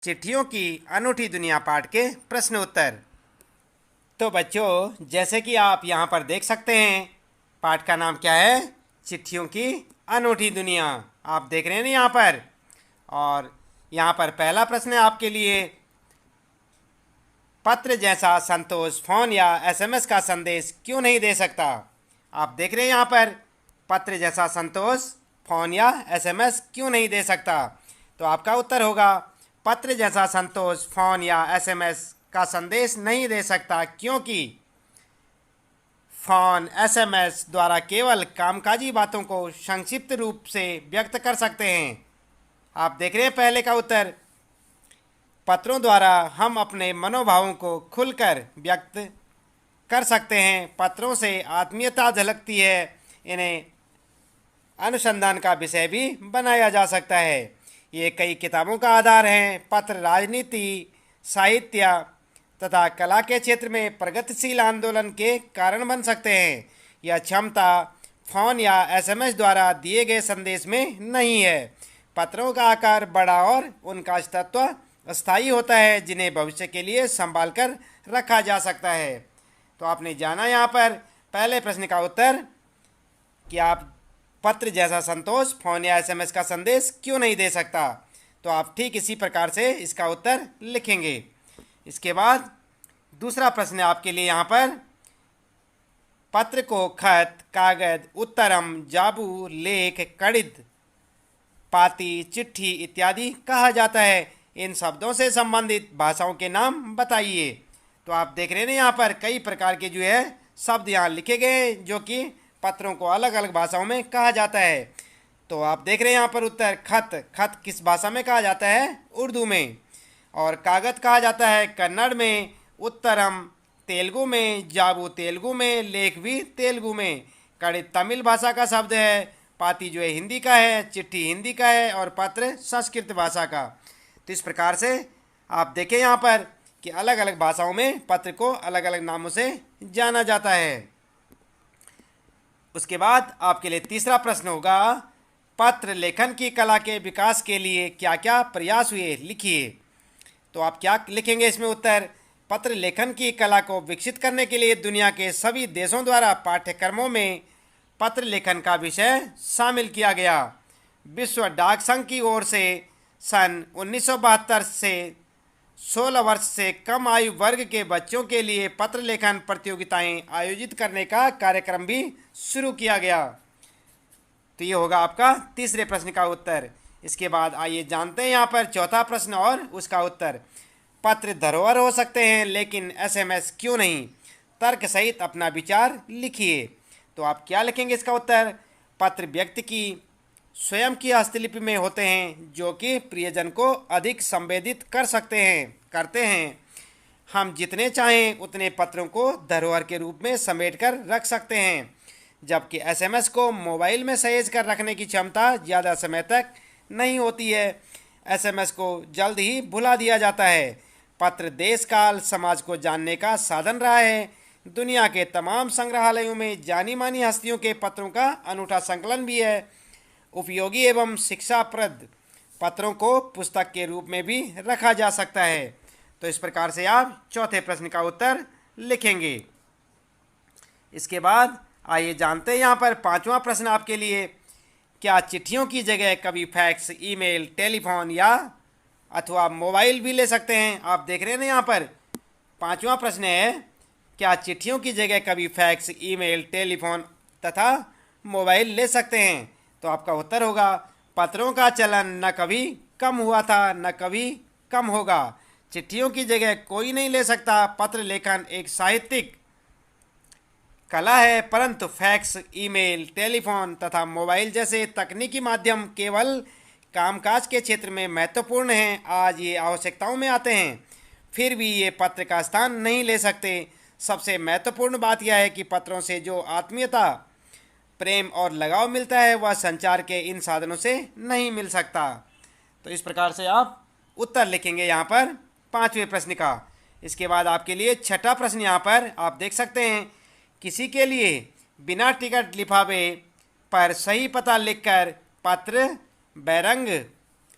चिट्ठियों की अनूठी दुनिया पाठ के प्रश्न उत्तर। तो बच्चों, जैसे कि आप यहाँ पर देख सकते हैं, पाठ का नाम क्या है? चिट्ठियों की अनूठी दुनिया। आप देख रहे हैं ना यहाँ पर। और यहाँ पर पहला प्रश्न है आपके लिए, पत्र जैसा संतोष फोन या एसएमएस का संदेश क्यों नहीं दे सकता? आप देख रहे हैं यहाँ पर, पत्र जैसा संतोष फोन या एसएमएस क्यों नहीं दे सकता? तो आपका उत्तर होगा, पत्र जैसा संतोष फोन या एसएमएस का संदेश नहीं दे सकता क्योंकि फोन एसएमएस द्वारा केवल कामकाजी बातों को संक्षिप्त रूप से व्यक्त कर सकते हैं। आप देख रहे हैं पहले का उत्तर, पत्रों द्वारा हम अपने मनोभावों को खुलकर व्यक्त कर सकते हैं। पत्रों से आत्मीयता झलकती है। इन्हें अनुसंधान का विषय भी बनाया जा सकता है। ये कई किताबों का आधार हैं। पत्र राजनीति, साहित्य तथा कला के क्षेत्र में प्रगतिशील आंदोलन के कारण बन सकते हैं। यह क्षमता फोन या एसएमएस द्वारा दिए गए संदेश में नहीं है। पत्रों का आकार बड़ा और उनका तत्व अस्थायी होता है, जिन्हें भविष्य के लिए संभाल कर रखा जा सकता है। तो आपने जाना यहाँ पर पहले प्रश्न का उत्तर कि आप पत्र जैसा संतोष फोन या एसएमएस का संदेश क्यों नहीं दे सकता। तो आप ठीक इसी प्रकार से इसका उत्तर लिखेंगे। इसके बाद दूसरा प्रश्न है आपके लिए यहाँ पर, पत्र को खत, कागज, उत्तरम, जाबू, लेख, कड़ित, पाती, चिट्ठी इत्यादि कहा जाता है। इन शब्दों से संबंधित भाषाओं के नाम बताइए। तो आप देख रहे हैं ना यहाँ पर कई प्रकार के जो है शब्द यहाँ लिखे गए हैं, जो कि पत्रों को अलग अलग भाषाओं में कहा जाता है। तो आप देख रहे हैं यहाँ पर उत्तर, खत, खत किस भाषा में कहा जाता है? उर्दू में। और कागज कहा जाता है कन्नड़ में, उत्तरम तेलुगु में, जाबू तेलुगु में, लेख भी तेलुगु में। कड़ित तमिल भाषा का शब्द है, पाती जो है हिंदी का है, चिट्ठी हिंदी का है और पत्र संस्कृत भाषा का। तो इस प्रकार से आप देखें यहाँ पर कि अलग अलग भाषाओं में पत्र को अलग अलग नामों से जाना जाता है। उसके बाद आपके लिए तीसरा प्रश्न होगा, पत्र लेखन की कला के विकास के लिए क्या क्या प्रयास हुए, लिखिए। तो आप क्या लिखेंगे इसमें उत्तर, पत्र लेखन की कला को विकसित करने के लिए दुनिया के सभी देशों द्वारा पाठ्यक्रमों में पत्र लेखन का विषय शामिल किया गया। विश्व डाक संघ की ओर से सन 1972 से 16 वर्ष से कम आयु वर्ग के बच्चों के लिए पत्र लेखन प्रतियोगिताएं आयोजित करने का कार्यक्रम भी शुरू किया गया। तो ये होगा आपका तीसरे प्रश्न का उत्तर। इसके बाद आइए जानते हैं यहाँ पर चौथा प्रश्न और उसका उत्तर, पत्र धरोहर हो सकते हैं लेकिन एसएमएस क्यों नहीं? तर्क सहित अपना विचार लिखिए। तो आप क्या लिखेंगे इसका उत्तर, पत्र व्यक्ति की स्वयं की हस्तलिपि में होते हैं, जो कि प्रियजन को अधिक संवेदित करते हैं। हम जितने चाहें उतने पत्रों को धरोहर के रूप में समेट कर रख सकते हैं, जबकि एसएमएस को मोबाइल में सहेज कर रखने की क्षमता ज़्यादा समय तक नहीं होती है। एसएमएस को जल्द ही भुला दिया जाता है। पत्र देश काल समाज को जानने का साधन रहा है। दुनिया के तमाम संग्रहालयों में जानी मानी हस्तियों के पत्रों का अनूठा संकलन भी है। उपयोगी एवं शिक्षाप्रद पत्रों को पुस्तक के रूप में भी रखा जा सकता है। तो इस प्रकार से आप चौथे प्रश्न का उत्तर लिखेंगे। इसके बाद आइए जानते हैं यहाँ पर पांचवा प्रश्न आपके लिए, क्या चिट्ठियों की जगह कभी फैक्स, ईमेल, टेलीफोन या अथवा मोबाइल भी ले सकते हैं? आप देख रहे हैं ना यहाँ पर पांचवा प्रश्न है, क्या चिट्ठियों की जगह कभी फैक्स, ईमेल, टेलीफोन तथा मोबाइल ले सकते हैं? तो आपका उत्तर होगा, पत्रों का चलन न कभी कम हुआ था न कभी कम होगा। चिट्ठियों की जगह कोई नहीं ले सकता। पत्र लेखन एक साहित्यिक कला है, परंतु फैक्स, ईमेल, टेलीफोन तथा मोबाइल जैसे तकनीकी माध्यम केवल कामकाज के क्षेत्र में महत्वपूर्ण हैं। आज ये आवश्यकताओं में आते हैं, फिर भी ये पत्र का स्थान नहीं ले सकते। सबसे महत्वपूर्ण बात यह है कि पत्रों से जो आत्मीयता, प्रेम और लगाव मिलता है वह संचार के इन साधनों से नहीं मिल सकता। तो इस प्रकार से आप उत्तर लिखेंगे यहाँ पर पांचवें प्रश्न का। इसके बाद आपके लिए छठा प्रश्न यहाँ पर आप देख सकते हैं, किसी के लिए बिना टिकट लिफाफे पर सही पता लिखकर पत्र बैरंग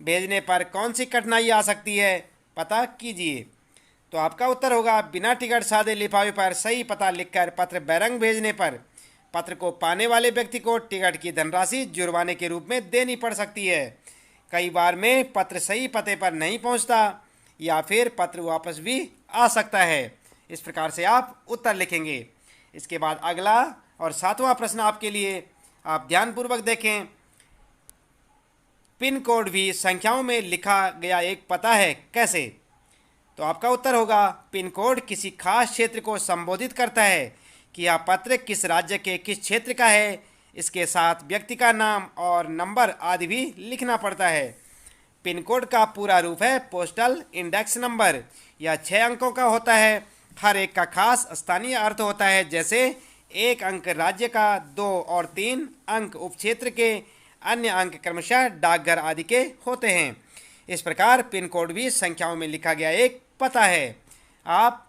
भेजने पर कौन सी कठिनाई आ सकती है, पता कीजिए। तो आपका उत्तर होगा बिना टिकट सादे लिफाफे पर सही पता लिखकर पत्र बैरंग भेजने पर पत्र को पाने वाले व्यक्ति को टिकट की धनराशि जुर्माने के रूप में देनी पड़ सकती है। कई बार में पत्र सही पते पर नहीं पहुंचता या फिर पत्र वापस भी आ सकता है। इस प्रकार से आप उत्तर लिखेंगे। इसके बाद अगला और 7वां प्रश्न आपके लिए, आप ध्यानपूर्वक देखें। पिन कोड भी संख्याओं में लिखा गया एक पता है, कैसे? तो आपका उत्तर होगा पिन कोड किसी खास क्षेत्र को संबोधित करता है कि यह पत्र किस राज्य के किस क्षेत्र का है। इसके साथ व्यक्ति का नाम और नंबर आदि भी लिखना पड़ता है। पिन कोड का पूरा रूप है पोस्टल इंडेक्स नंबर। यह 6 अंकों का होता है। हर एक का खास स्थानीय अर्थ होता है, जैसे 1 अंक राज्य का, 2 और 3 अंक उपक्षेत्र के, अन्य अंक क्रमशः डाकघर आदि के होते हैं। इस प्रकार पिन कोड भी संख्याओं में लिखा गया एक पता है। आप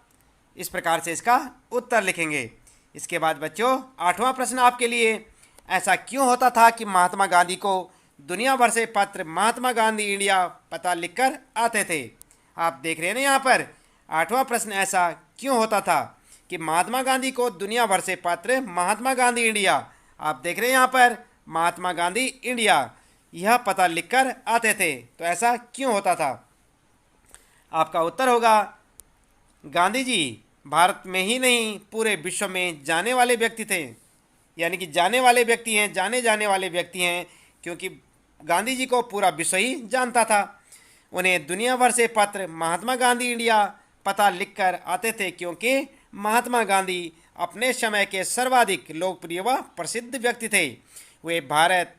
इस प्रकार से इसका उत्तर लिखेंगे। इसके बाद बच्चों 8वां प्रश्न आपके लिए, ऐसा क्यों होता था कि महात्मा गांधी को दुनिया भर से पत्र महात्मा गांधी इंडिया पता लिखकर आते थे? आप देख रहे हैं ना यहाँ पर 8वां प्रश्न, ऐसा क्यों होता था कि महात्मा गांधी को दुनिया भर से पत्र महात्मा गांधी इंडिया, आप देख रहे हैं यहाँ पर महात्मा गांधी इंडिया, यह पता लिखकर आते थे। तो ऐसा क्यों होता था? आपका उत्तर होगा गांधी जी भारत में ही नहीं पूरे विश्व में जाने वाले व्यक्ति थे। यानी कि जाने वाले व्यक्ति हैं, जाने जाने वाले व्यक्ति हैं, क्योंकि गांधी जी को पूरा विश्व ही जानता था। उन्हें दुनिया भर से पत्र महात्मा गांधी इंडिया पता लिखकर आते थे, क्योंकि महात्मा गांधी अपने समय के सर्वाधिक लोकप्रिय व प्रसिद्ध व्यक्ति थे। वे भारत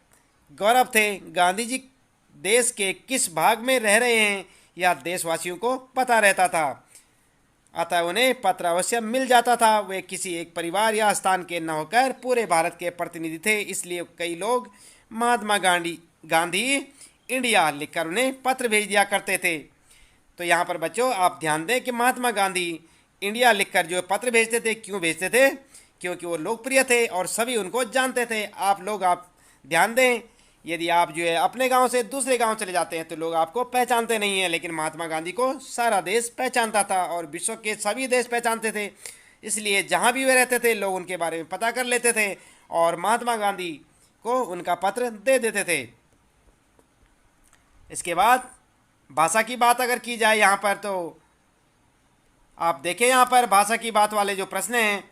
गौरव थे। गांधी जी देश के किस भाग में रह रहे हैं यह देशवासियों को पता रहता था, अतः उन्हें पत्र अवश्य मिल जाता था। वे किसी एक परिवार या स्थान के न होकर पूरे भारत के प्रतिनिधि थे, इसलिए कई लोग महात्मा गांधी इंडिया लिखकर उन्हें पत्र भेज दिया करते थे। तो यहाँ पर बच्चों आप ध्यान दें कि महात्मा गांधी इंडिया लिखकर जो पत्र भेजते थे, क्यों भेजते थे? क्योंकि वो लोकप्रिय थे और सभी उनको जानते थे। आप ध्यान दें, यदि आप जो है अपने गांव से दूसरे गांव चले जाते हैं तो लोग आपको पहचानते नहीं हैं, लेकिन महात्मा गांधी को सारा देश पहचानता था और विश्व के सभी देश पहचानते थे। इसलिए जहां भी वे रहते थे लोग उनके बारे में पता कर लेते थे और महात्मा गांधी को उनका पत्र दे देते थे। इसके बाद भाषा की बात अगर की जाए यहाँ पर, तो आप देखें यहाँ पर भाषा की बात वाले जो प्रश्न हैं,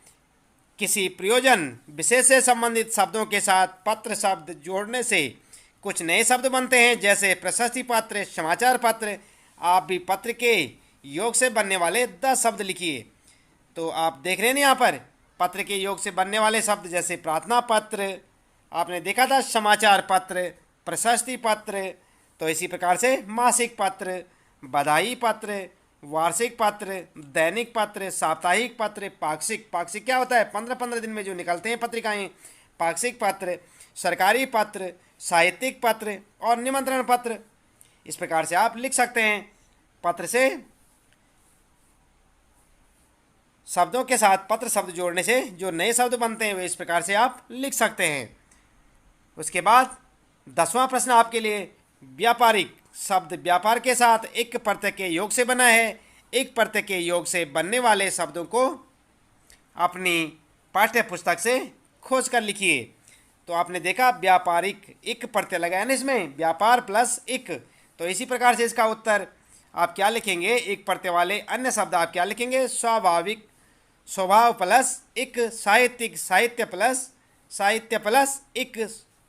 किसी प्रयोजन विशेष से संबंधित शब्दों के साथ पत्र शब्द जोड़ने से कुछ नए शब्द बनते हैं, जैसे प्रशस्ति पत्र, समाचार पत्र। आप भी पत्र के योग से बनने वाले 10 शब्द लिखिए। तो आप देख रहे हैं यहाँ पर पत्र के योग से बनने वाले शब्द, जैसे प्रार्थना पत्र, आपने देखा था समाचार पत्र, प्रशस्ति पत्र। तो इसी प्रकार से मासिक पत्र, बधाई पत्र, वार्षिक पत्र, दैनिक पत्र, साप्ताहिक पत्र, पाक्षिक क्या होता है 15-15 दिन में जो निकलते हैं पत्रिकाएं, पाक्षिक पत्र, सरकारी पत्र, साहित्यिक पत्र और निमंत्रण पत्र। इस प्रकार से आप लिख सकते हैं। पत्र से शब्दों के साथ पत्र शब्द जोड़ने से जो नए शब्द बनते हैं वे इस प्रकार से आप लिख सकते हैं। उसके बाद 10वां प्रश्न आपके लिए, व्यापारिक शब्द व्यापार के साथ एक प्रत्यय के योग से बना है। एक प्रत्यय के योग से बनने वाले शब्दों को अपनी पाठ्य पुस्तक से खोज कर लिखिए। तो आपने देखा व्यापारिक एक प्रत्यय लगाया ना इसमें, व्यापार प्लस एक। तो इसी प्रकार से इसका उत्तर आप क्या लिखेंगे? एक प्रत्यय वाले अन्य शब्द आप क्या लिखेंगे? स्वाभाविक, स्वभाव प्लस एक, साहित्यिक, साहित्य प्लस एक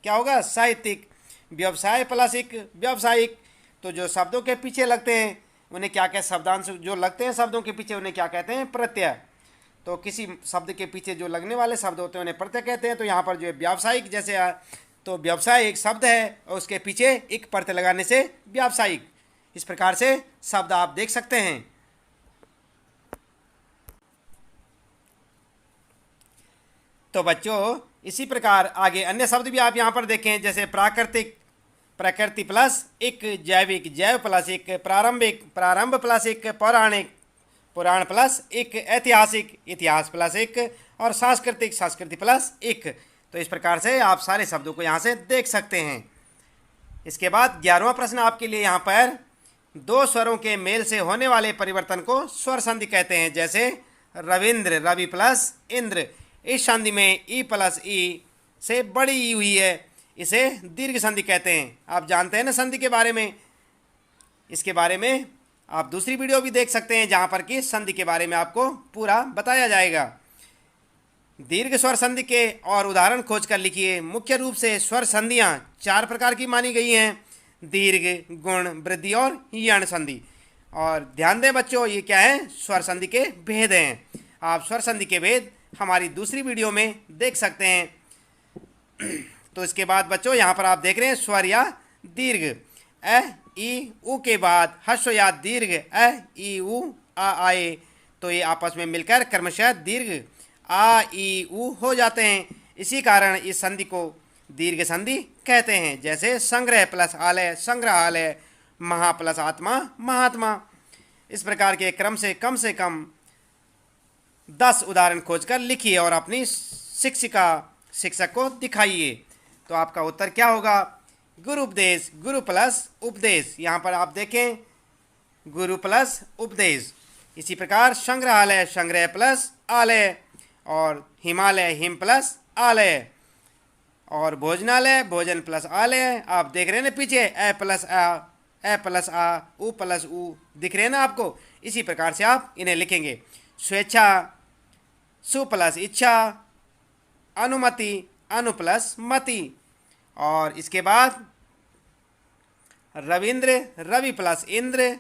क्या होगा? साहित्यिक, व्यवसाय प्लस एक, व्यावसायिक। तो जो शब्दों के पीछे लगते हैं उन्हें क्या कहते हैं? शब्दांश जो लगते हैं शब्दों के पीछे उन्हें क्या कहते हैं? प्रत्यय। तो किसी शब्द के पीछे जो लगने वाले शब्द होते हैं उन्हें प्रत्यय कहते हैं। तो यहाँ पर जो है व्यावसायिक जैसे तो व्यवसाय एक शब्द है और उसके पीछे एक प्रत्यय लगाने से व्यावसायिक। इस प्रकार से शब्द आप देख सकते हैं। तो बच्चों इसी प्रकार आगे अन्य शब्द भी आप यहाँ पर देखें, जैसे प्राकृतिक, प्रकृति प्लस एक, जैविक, जैव प्लस एक, प्रारंभिक, प्रारंभ प्लस एक, पौराणिक, पुराण प्लस एक, ऐतिहासिक, इतिहास प्लस एक और सांस्कृतिक, संस्कृति प्लस एक। तो इस प्रकार से आप सारे शब्दों को यहाँ से देख सकते हैं। इसके बाद 11वां प्रश्न आपके लिए यहाँ पर, दो स्वरों के मेल से होने वाले परिवर्तन को स्वर संधि कहते हैं। जैसे रविंद्र, रवि प्लस इंद्र, इस संधि में ई प्लस ई से बड़ी ई हुई है, इसे दीर्घ संधि कहते हैं। आप जानते हैं ना संधि के बारे में। इसके बारे में आप दूसरी वीडियो भी देख सकते हैं जहाँ पर कि संधि के बारे में आपको पूरा बताया जाएगा। दीर्घ स्वर संधि के और उदाहरण खोजकर लिखिए। मुख्य रूप से स्वर संधियाँ 4 प्रकार की मानी गई हैं, दीर्घ, गुण, वृद्धि और यण संधि। और ध्यान दें बच्चों, ये क्या है, स्वर संधि के भेद हैं। आप स्वर संधि के भेद हमारी दूसरी वीडियो में देख सकते हैं। तो इसके बाद बच्चों यहाँ पर आप देख रहे हैं स्वर या दीर्घ। अ, ई, उ के बाद ह्रस्व या दीर्घ अ, ई, उ, आ आए तो ये आपस में मिलकर क्रमशः दीर्घ आ, ई, उ हो जाते हैं। इसी कारण इस संधि को दीर्घ संधि कहते हैं। जैसे संग्रह प्लस आलय, संग्रहालय, महा प्लस आत्मा, महात्मा। इस प्रकार के क्रम से कम 10 उदाहरण खोजकर लिखिए और अपनी शिक्षक को दिखाइए। तो आपका उत्तर क्या होगा, गुरु उपदेश, गुरु प्लस उपदेश। यहाँ पर आप देखें गुरु प्लस उपदेश। इसी प्रकार संग्रहालय, संग्रह प्लस आलय, और हिमालय, हिम प्लस आलय, और भोजनालय, भोजन प्लस आलय। आप देख रहे हैं ना पीछे ए प्लस आ, उ प्लस उ दिख रहे हैं ना आपको। इसी प्रकार से आप इन्हें लिखेंगे। स्वेच्छा, सु प्लस इच्छा, अनुमति, अनु प्लस मति। और इसके बाद रविंद्र, रवि प्लस इंद्र,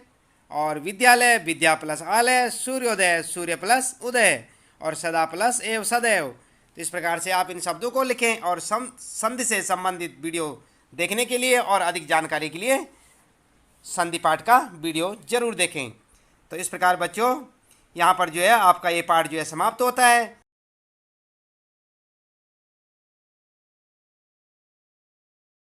और विद्यालय, विद्या प्लस आलय, सूर्योदय, सूर्य प्लस उदय, और सदा प्लस एव, सदैव। तो इस प्रकार से आप इन शब्दों को लिखें और संधि से संबंधित वीडियो देखने के लिए और अधिक जानकारी के लिए संधि पाठ का वीडियो जरूर देखें। तो इस प्रकार बच्चों यहाँ पर जो है आपका ये पाठ जो है समाप्त होता है।